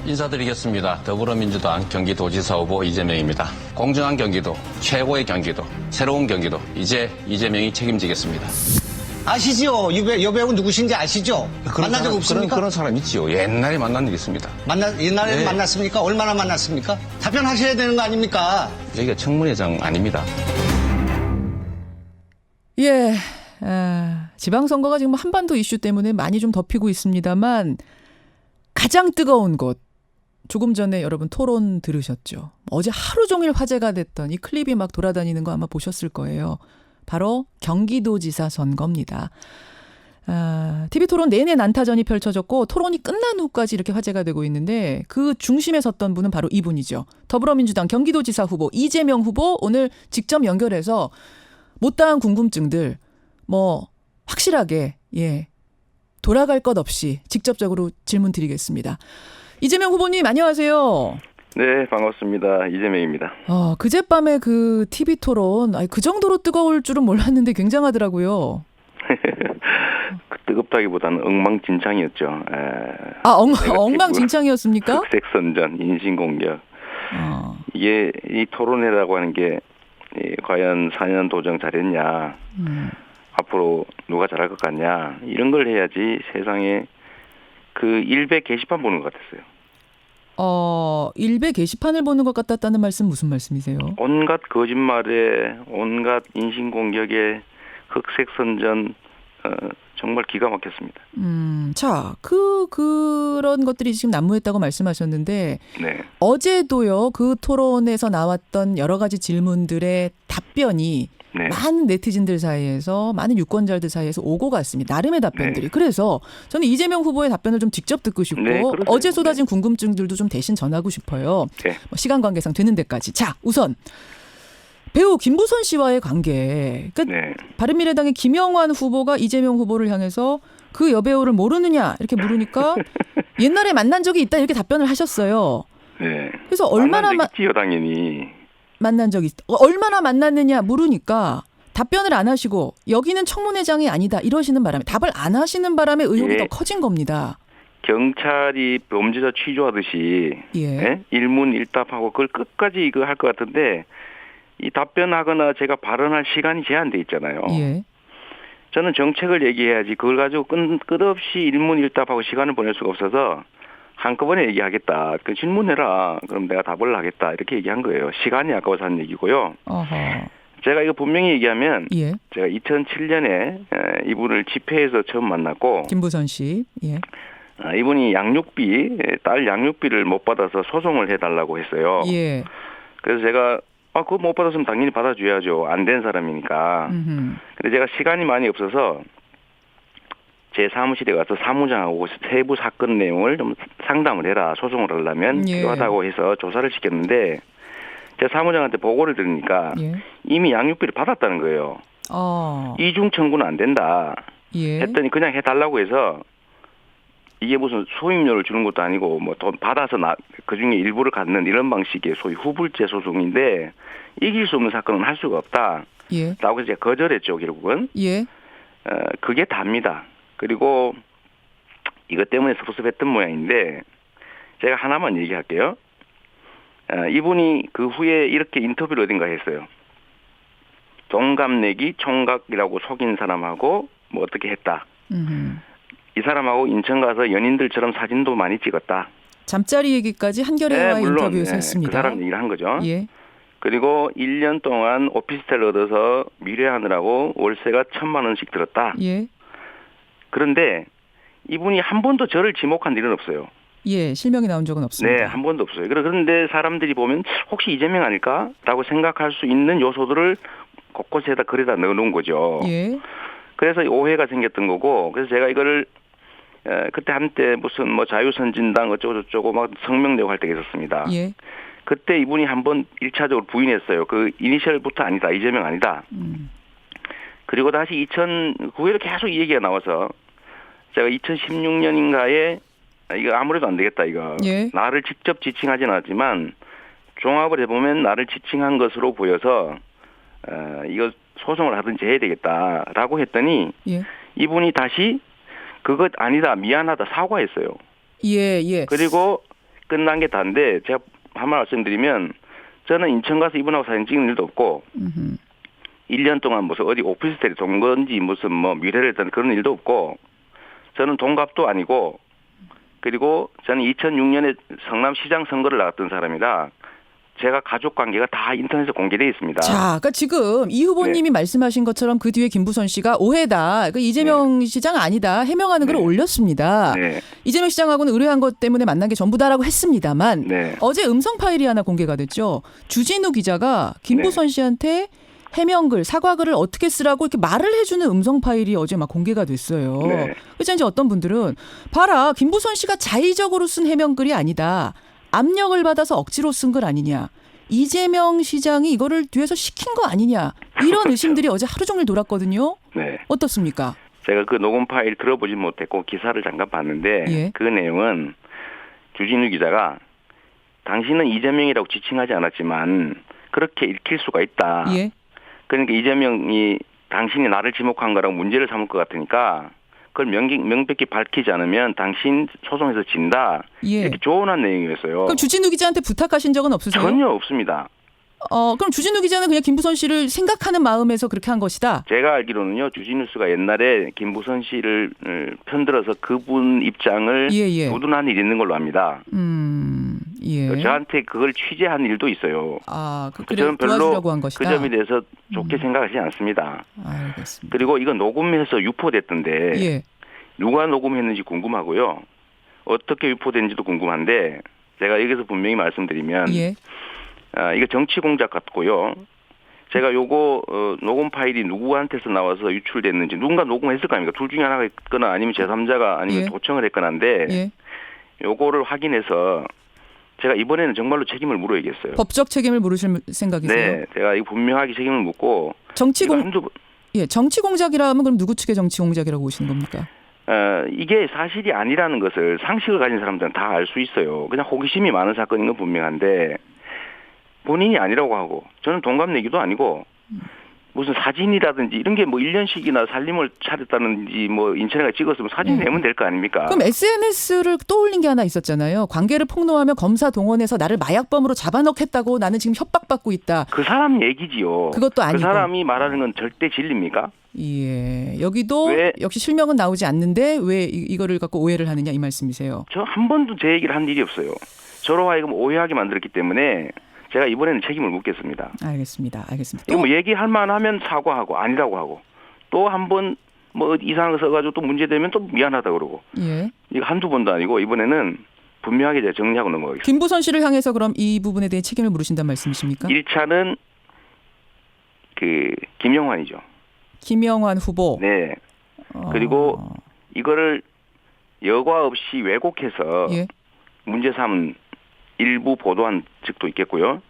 인사드리겠습니다. 더불어민주당 경기도지사 후보 이재명입니다. 공정한 경기도, 최고의 경기도, 새로운 경기도, 이제 이재명이 책임지겠습니다. 아시죠? 여배우 누구신지 아시죠? 만난 적 없습니까? 그런 사람 있지요. 옛날에 만난 적 있습니다. 옛날에 네. 만났습니까? 얼마나 만났습니까? 답변하셔야 되는 거 아닙니까? 여기가 청문회장 아닙니다. 예, 지방선거가 지금 한반도 이슈 때문에 많이 좀 덮이고 있습니다만 가장 뜨거운 곳, 조금 전에 여러분 토론 들으셨죠? 어제 하루 종일 화제가 됐던 이 클립이 막 돌아다니는 거 아마 보셨을 거예요. 바로 경기도지사 선거입니다. TV토론 내내 난타전이 펼쳐졌고 토론이 끝난 후까지 이렇게 화제가 되고 있는데 그 중심에 섰던 분은 바로 이분이죠. 더불어민주당 경기도지사 후보 이재명 후보 오늘 직접 연결해서 못다한 궁금증들 확실하게 돌아갈 것 없이 직접적으로 질문 드리겠습니다. 이재명 후보님 안녕하세요. 네, 반갑습니다. 이재명입니다. 그젯밤에 그 TV토론 그 정도로 뜨거울 줄은 몰랐는데 굉장하더라고요. 뜨겁다기보다는 엉망진창이었죠. 엉망진창이었습니까? 흑색선전, 인신공격. 이게 이 토론회라고 하는 게 과연 4년 도정 잘했냐, 앞으로 누가 잘할 것 같냐 이런 걸 해야지 세상에 그 일베 게시판 보는 것 같았어요. 일베 게시판을 보는 것 같았다는 말씀 무슨 말씀이세요? 온갖 거짓말에 온갖 인신공격에 흑색선전 정말 기가 막혔습니다. 자, 그런 것들이 지금 난무했다고 말씀하셨는데 네. 어제도요 그 토론에서 나왔던 여러 가지 질문들의 답변이 네. 많은 네티즌들 사이에서 많은 유권자들 사이에서 오고 갔습니다. 나름의 답변들이. 네. 그래서 저는 이재명 후보의 답변을 좀 직접 듣고 싶고 네, 어제 쏟아진 궁금증들도 좀 대신 전하고 싶어요. 네. 시간 관계상 되는 데까지. 자, 우선 배우 김부선 씨와의 관계. 네. 바른미래당의 김영환 후보가 이재명 후보를 향해서 그 여배우를 모르느냐 이렇게 물으니까 옛날에 만난 적이 있다 이렇게 답변을 하셨어요. 네. 그래서 얼마나 있지요, 당연히. 만난 적이 얼마나 만났느냐 물으니까 답변을 안 하시고 여기는 청문회장이 아니다 이러시는 바람에 답을 안 하시는 바람에 의혹이 더 커진 겁니다. 경찰이 범죄자 취조하듯이 일문일답하고 그걸 끝까지 이거 할 것 같은데 이 답변하거나 제가 발언할 시간이 제한돼 있잖아요. 저는 정책을 얘기해야지 그걸 가지고 끝없이 일문일답하고 시간을 보낼 수가 없어서 한꺼번에 얘기하겠다. 그 질문해라. 그럼 내가 답을 하겠다. 이렇게 얘기한 거예요. 시간이 아까워서 한 얘기고요. 제가 이거 분명히 얘기하면 제가 2007년에 이분을 집회에서 처음 만났고 김부선 씨. 이분이 딸 양육비를 못 받아서 소송을 해달라고 했어요. 그래서 제가 그거 못 받았으면 당연히 받아줘야죠. 안 된 사람이니까. 근데 제가 시간이 많이 없어서 제 사무실에 가서 사무장하고 세부 사건 내용을 좀 상담을 해라. 소송을 하려면 필요하다고 해서 조사를 시켰는데 제 사무장한테 보고를 들으니까 이미 양육비를 받았다는 거예요. 이중 청구는 안 된다. 했더니 그냥 해달라고 해서 이게 무슨 소임료를 주는 것도 아니고 돈 받아서 그중에 일부를 갖는 이런 방식의 소위 후불제 소송인데 이길 수 없는 사건은 할 수가 없다. 라고 해서 제가 거절했죠, 결국은. 그게 답니다. 그리고 이것 때문에 섭섭했던 모양인데 제가 하나만 얘기할게요. 이분이 그 후에 이렇게 인터뷰를 어딘가 했어요. 동갑내기 총각이라고 속인 사람하고 어떻게 했다. 이 사람하고 인천 가서 연인들처럼 사진도 많이 찍었다. 잠자리 얘기까지 한겨레와의 인터뷰에서 했습니다. 그 사람 얘기를 한 거죠. 그리고 1년 동안 오피스텔 얻어서 미래하느라고 월세가 1,000만 원씩 들었다. 그런데 이분이 한 번도 저를 지목한 일은 없어요. 실명이 나온 적은 없습니다. 네, 한 번도 없어요. 그런데 사람들이 보면 혹시 이재명 아닐까라고 생각할 수 있는 요소들을 곳곳에다 글에다 넣어놓은 거죠. 그래서 오해가 생겼던 거고, 그래서 제가 이거를 그때 한때 무슨 자유선진당 어쩌고저쩌고 막 성명 내고 할 때가 있었습니다. 그때 이분이 한번 1차적으로 부인했어요. 그 이니셜부터 아니다. 이재명 아니다. 그리고 다시 2009년에 계속 이 얘기가 나와서 제가 2016년인가에 이거 아무래도 안 되겠다 이거. 나를 직접 지칭하진 않았지만 종합을 해보면 나를 지칭한 것으로 보여서 이거 소송을 하든지 해야 되겠다라고 했더니 이분이 다시 그것 아니다 미안하다 사과했어요. 예, 예. 그리고 끝난 게 다인데 제가 한 말 말씀드리면 저는 인천 가서 이분하고 사진 찍는 일도 없고 1년 동안 무슨 어디 오피스텔에 돈 건지 무슨 뭐 미래를 했던 그런 일도 없고 저는 동갑도 아니고 그리고 저는 2006년에 성남시장 선거를 나갔던 사람이다. 제가 가족 관계가 다 인터넷에 공개되어 있습니다. 자, 그러니까 지금 이 후보님이 말씀하신 것처럼 그 뒤에 김부선 씨가 오해다. 그 이재명 시장 아니다. 해명하는 글을 올렸습니다. 이재명 시장하고는 의뢰한 것 때문에 만난 게 전부다라고 했습니다만 어제 음성 파일이 하나 공개가 됐죠. 주진우 기자가 김부선 씨한테 해명글, 사과글을 어떻게 쓰라고 이렇게 말을 해주는 음성 파일이 어제 막 공개가 됐어요. 그래서 이제 어떤 분들은 봐라, 김부선 씨가 자의적으로 쓴 해명글이 아니다. 압력을 받아서 억지로 쓴 글 아니냐. 이재명 시장이 이거를 뒤에서 시킨 거 아니냐. 이런 의심들이 어제 하루 종일 돌았거든요. 어떻습니까? 제가 그 녹음 파일 들어보지 못했고 기사를 잠깐 봤는데 그 내용은 주진우 기자가 당신은 이재명이라고 지칭하지 않았지만 그렇게 읽힐 수가 있다. 그러니까 이재명이 당신이 나를 지목한 거라고 문제를 삼을 것 같으니까 그걸 명백히 밝히지 않으면 당신 소송에서 진다. 이렇게 조언한 내용이었어요. 그럼 주진우 기자한테 부탁하신 적은 없으세요? 전혀 없습니다. 그럼 주진우 기자는 그냥 김부선 씨를 생각하는 마음에서 그렇게 한 것이다? 제가 알기로는요. 주진우 씨가 옛날에 김부선 씨를 편들어서 그분 입장을 무둔한 일이 있는 걸로 압니다. 저한테 그걸 취재한 일도 있어요. 저는 별로 한 것이다. 그 점에 대해서 좋게 생각하지 않습니다. 알겠습니다. 그리고 이거 녹음해서 유포됐던데 누가 녹음했는지 궁금하고요. 어떻게 유포된지도 궁금한데 제가 여기서 분명히 말씀드리면 이거 정치 공작 같고요. 제가 요거 녹음 파일이 누구한테서 나와서 유출됐는지 누군가 녹음했을 거 아닙니까? 둘 중에 하나가 있거나 아니면 제3자가 아니면 도청을 했거나인데 요거를 확인해서 제가 이번에는 정말로 책임을 물어야겠어요. 법적 책임을 물으실 생각이세요? 네. 제가 이거 분명하게 책임을 묻고 정치 공작이라면 그럼 누구 측의 정치 공작이라고 보시는 겁니까? 이게 사실이 아니라는 것을 상식을 가진 사람들은 다 알 수 있어요. 그냥 호기심이 많은 사건인 건 분명한데 본인이 아니라고 하고 저는 동갑내기도 아니고 무슨 사진이라든지 이런 게 뭐 1년씩이나 살림을 차렸다는지 뭐 인천에가 찍었으면 사진 내면 될 거 아닙니까? 그럼 SNS를 떠올린 게 하나 있었잖아요. 관계를 폭로하며 검사 동원해서 나를 마약범으로 잡아넣겠다고 나는 지금 협박받고 있다. 그 사람 얘기지요. 그것도 아니고. 그 사람이 말하는 건 절대 진리입니까? 여기도 역시 실명은 나오지 않는데 왜 이거를 갖고 오해를 하느냐 이 말씀이세요. 저 한 번도 제 얘기를 한 일이 없어요. 저로 하여금 오해하게 만들었기 때문에 제가 이번에는 책임을 묻겠습니다. 알겠습니다. 이거 뭐 얘기할 만하면 사과하고 아니라고 하고 또 한 번 뭐 이상한 거 써가지고 또 문제되면 또 미안하다 그러고 이거 한두 번도 아니고 이번에는 분명하게 제가 정리하고 넘어가겠습니다. 김부선 씨를 향해서 그럼 이 부분에 대해 책임을 물으신다는 말씀이십니까? 1차는 그 김영환이죠. 김영환 후보. 네. 그리고 이거를 여과 없이 왜곡해서 문제 삼은 일부 보도한 측도 있겠고요.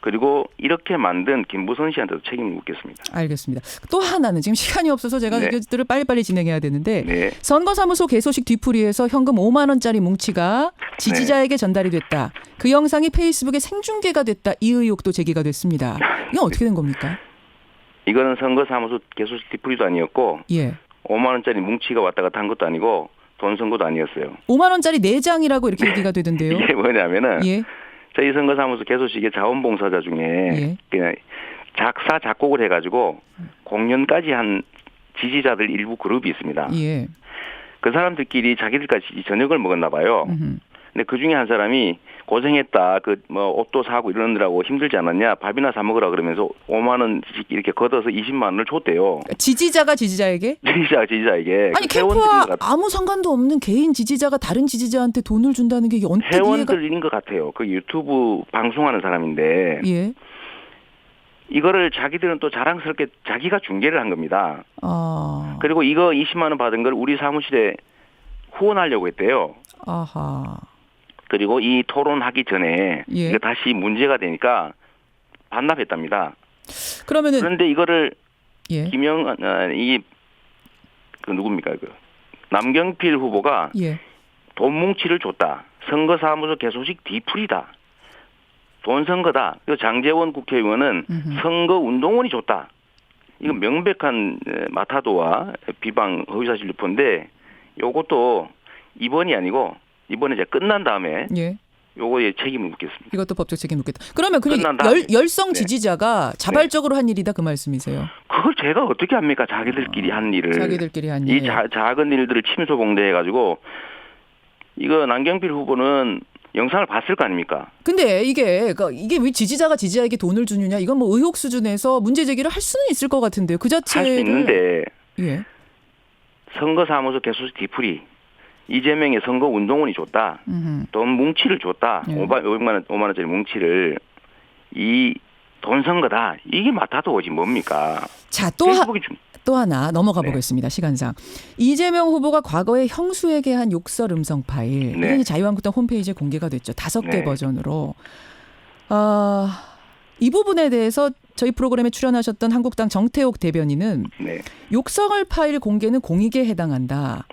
그리고 이렇게 만든 김부선 씨한테도 책임을 묻겠습니다. 알겠습니다. 또 하나는 지금 시간이 없어서 제가 이것들을 빨리빨리 진행해야 되는데 선거사무소 개소식 뒤풀이에서 현금 5만 원짜리 뭉치가 지지자에게 전달이 됐다. 그 영상이 페이스북에 생중계가 됐다. 이 의혹도 제기가 됐습니다. 이건 어떻게 된 겁니까? 이거는 선거사무소 개소식 뒤풀이도 아니었고 5만 원짜리 뭉치가 왔다 갔다 한 것도 아니고 돈 선거도 아니었어요. 5만 원짜리 4장이라고 이렇게 얘기가 되던데요. 이게 뭐냐면은 저희 선거사무소 개소식의 자원봉사자 중에 그냥 작사 작곡을 해가지고 공연까지 한 지지자들 일부 그룹이 있습니다. 그 사람들끼리 자기들까지 저녁을 먹었나 봐요. 근데 그 중에 한 사람이 고생했다. 그 뭐 옷도 사고 이러느라고 힘들지 않았냐. 밥이나 사 먹으라 그러면서 5만 원씩 이렇게 걷어서 20만 원을 줬대요. 지지자가 지지자에게? 지지자에게. 아니 캠프와 아무 상관도 없는 개인 지지자가 다른 지지자한테 돈을 준다는 게 언뜻 회원들인 것 같아요. 그 유튜브 방송하는 사람인데. 이거를 자기들은 또 자랑스럽게 자기가 중계를 한 겁니다. 그리고 이거 20만 원 받은 걸 우리 사무실에 후원하려고 했대요. 그리고 이 토론하기 전에 이거 다시 문제가 되니까 반납했답니다. 그런데 이거를 그 누굽니까? 그 남경필 후보가 돈 뭉치를 줬다. 선거사무소 개소식 뒤풀이다. 돈 선거다. 장제원 국회의원은 선거운동원이 줬다. 이건 명백한 마타도와 비방 허위사실 유포인데 요것도 이번이 아니고 이번에 이제 끝난 다음에 요거에 책임을 묻겠습니다. 이것도 법적 책임 묻겠다. 그러면 그냥 열성 지지자가 자발적으로 한 일이다 그 말씀이세요? 그걸 제가 어떻게 합니까? 자기들끼리 한 일을. 자기들끼리 한 일. 이 작은 일들을 침소봉대해가지고 이거 남경필 후보는 영상을 봤을 거 아닙니까? 근데 이게 왜 지지자가 지지자에게 돈을 주느냐? 이건 뭐 의혹 수준에서 문제 제기를 할 수는 있을 것 같은데요. 그 자체를. 할 수 있는데 예. 선거사무소 개수수 뒤풀이. 이재명의 선거 운동원이 줬다. 돈 뭉치를 줬다. 예. 500만 원짜리 뭉치를 이 돈 선거다. 이게 맡아도 오지 뭡니까? 자, 또 하나 넘어가 보겠습니다. 시간상. 이재명 후보가 과거에 형수에게 한 욕설 음성 파일. 이게 자유한국당 홈페이지에 공개가 됐죠. 5개 버전으로. 이 부분에 대해서 저희 프로그램에 출연하셨던 한국당 정태옥 대변인은 욕설 파일 공개는 공익에 해당한다.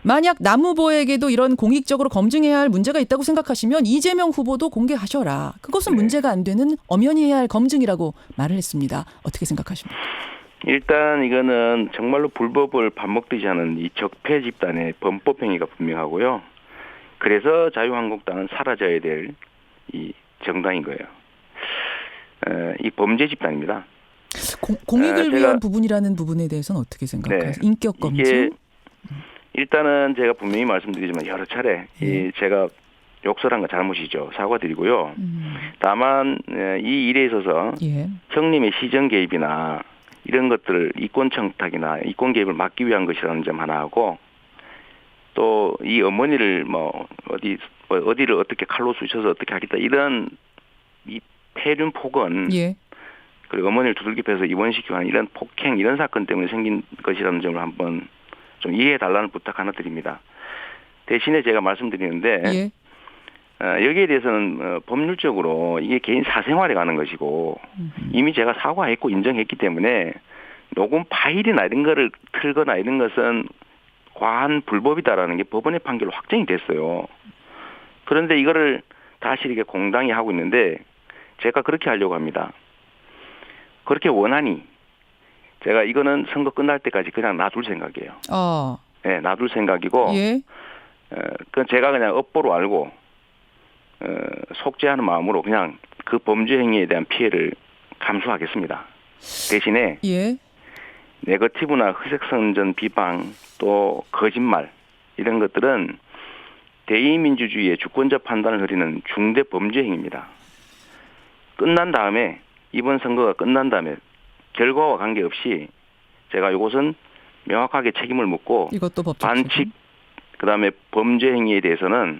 만약 남 후보에게도 이런 공익적으로 검증해야 할 문제가 있다고 생각하시면 이재명 후보도 공개하셔라. 그것은 문제가 안 되는 엄연히 해야 할 검증이라고 말을 했습니다. 어떻게 생각하십니까? 일단 이거는 정말로 불법을 밥 먹듯이 하는 이 적폐 집단의 범법 행위가 분명하고요. 그래서 자유한국당은 사라져야 될 이 정당인 거예요. 이 범죄 집단입니다. 공익을 위한 부분이라는 부분에 대해서는 어떻게 생각하세요? 인격 검증? 이게 일단은 제가 분명히 말씀드리지만 여러 차례 제가 욕설한 거 잘못이죠. 사과드리고요. 다만 이 일에 있어서 형님의 시정 개입이나 이런 것들을 이권 청탁이나 이권 개입을 막기 위한 것이라는 점 하나 하고 또 이 어머니를 뭐 어디를 어떻게 칼로 쑤셔서 어떻게 하겠다 이런 이 폐륜 폭언 그리고 어머니를 두들겨 패서 입원시키고 하는 이런 폭행 이런 사건 때문에 생긴 것이라는 점을 한번 좀 이해해 달라는 부탁 하나 드립니다. 대신에 제가 말씀드리는데 여기에 대해서는 법률적으로 이게 개인 사생활에 가는 것이고 이미 제가 사과했고 인정했기 때문에 녹음 파일이나 이런 거를 틀거나 이런 것은 과한 불법이다라는 게 법원의 판결로 확정이 됐어요. 그런데 이거를 다시 이렇게 공당이 하고 있는데 제가 그렇게 하려고 합니다. 그렇게 원하니 제가 이거는 선거 끝날 때까지 그냥 놔둘 생각이에요. 네, 놔둘 생각이고 그건 제가 그냥 업보로 알고 속죄하는 마음으로 그냥 그 범죄 행위에 대한 피해를 감수하겠습니다. 대신에 네거티브나 회색선전 비방 또 거짓말 이런 것들은 대의민주주의의 주권자 판단을 흐리는 중대 범죄 행위입니다. 끝난 다음에 이번 선거가 끝난 다음에 결과와 관계없이 제가 이것은 명확하게 책임을 묻고 반칙 그다음에 범죄 행위에 대해서는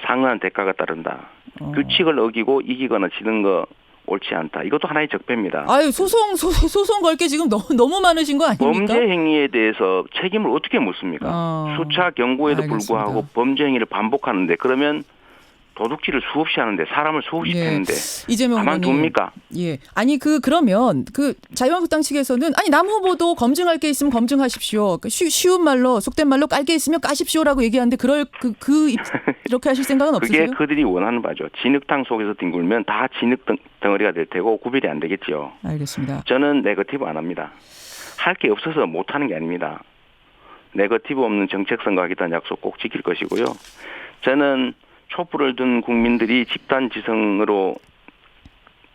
상응한 대가가 따른다. 규칙을 어기고 이기거나 지는 거 옳지 않다. 이것도 하나의 적폐입니다. 아유 소송 걸게 지금 너무 많으신 거 아닙니까? 범죄 행위에 대해서 책임을 어떻게 묻습니까? 수차 경고에도 불구하고 범죄 행위를 반복하는데 그러면 도둑질을 수없이 하는데 사람을 수없이 패는데 가만둡니까? 아니 그러면 자유한국당 측에서는 아니 남 후보도 검증할 게 있으면 검증하십시오. 쉬운 말로 속된 말로 깔 게 있으면 까십시오라고 얘기하는데 이렇게 하실 생각은 없으세요? 그게 그들이 원하는 바죠. 진흙탕 속에서 뒹굴면 다 진흙 덩어리가 될 테고 구별이 안 되겠죠. 알겠습니다. 저는 네거티브 안 합니다. 할 게 없어서 못 하는 게 아닙니다. 네거티브 없는 정책 선거하겠다는 약속 꼭 지킬 것이고요. 저는 촛불을 든 국민들이 집단지성으로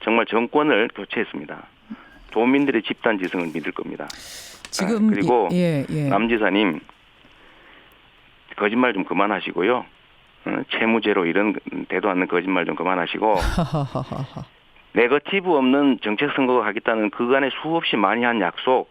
정말 정권을 교체했습니다. 도민들의 집단지성을 믿을 겁니다. 지금 그리고 남 지사님 거짓말 좀 그만하시고요. 채무제로 이런 대도 않는 거짓말 좀 그만하시고 네거티브 없는 정책 선거가 하겠다는 그간에 수없이 많이 한 약속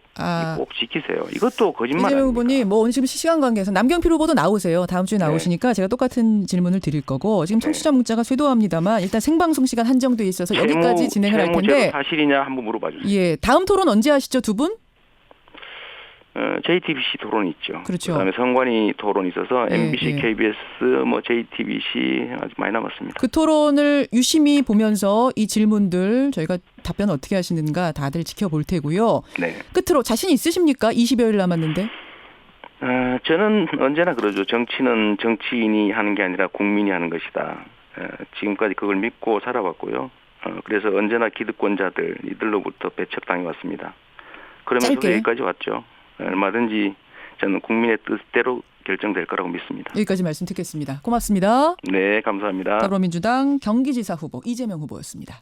꼭 지키세요. 이것도 거짓말 아닙니까? 이재명 후보님 오늘 지금 시간 관계에서 남경필 후보도 나오세요. 다음 주에 나오시니까 제가 똑같은 질문을 드릴 거고 지금 청취자 문자가 쇄도합니다만 일단 생방송 시간 한정돼 있어서 여기까지 진행을 할 텐데 사실이냐 한번 물어봐 주세요. 다음 토론 언제 하시죠, 두 분? JTBC 토론이 있죠. 그렇죠. 그다음에 선관위 토론이 있어서 MBC, KBS, JTBC 아주 많이 남았습니다. 그 토론을 유심히 보면서 이 질문들 저희가 답변 어떻게 하시는가 다들 지켜볼 테고요. 끝으로 자신 있으십니까? 20여일 남았는데. 저는 언제나 그러죠. 정치는 정치인이 하는 게 아니라 국민이 하는 것이다. 지금까지 그걸 믿고 살아왔고요. 그래서 언제나 기득권자들 이들로부터 배척당해 왔습니다. 그러면서 여기까지 왔죠. 얼마든지 저는 국민의 뜻대로 결정될 거라고 믿습니다. 여기까지 말씀 듣겠습니다. 고맙습니다. 네, 감사합니다. 더불어민주당 경기지사 후보 이재명 후보였습니다.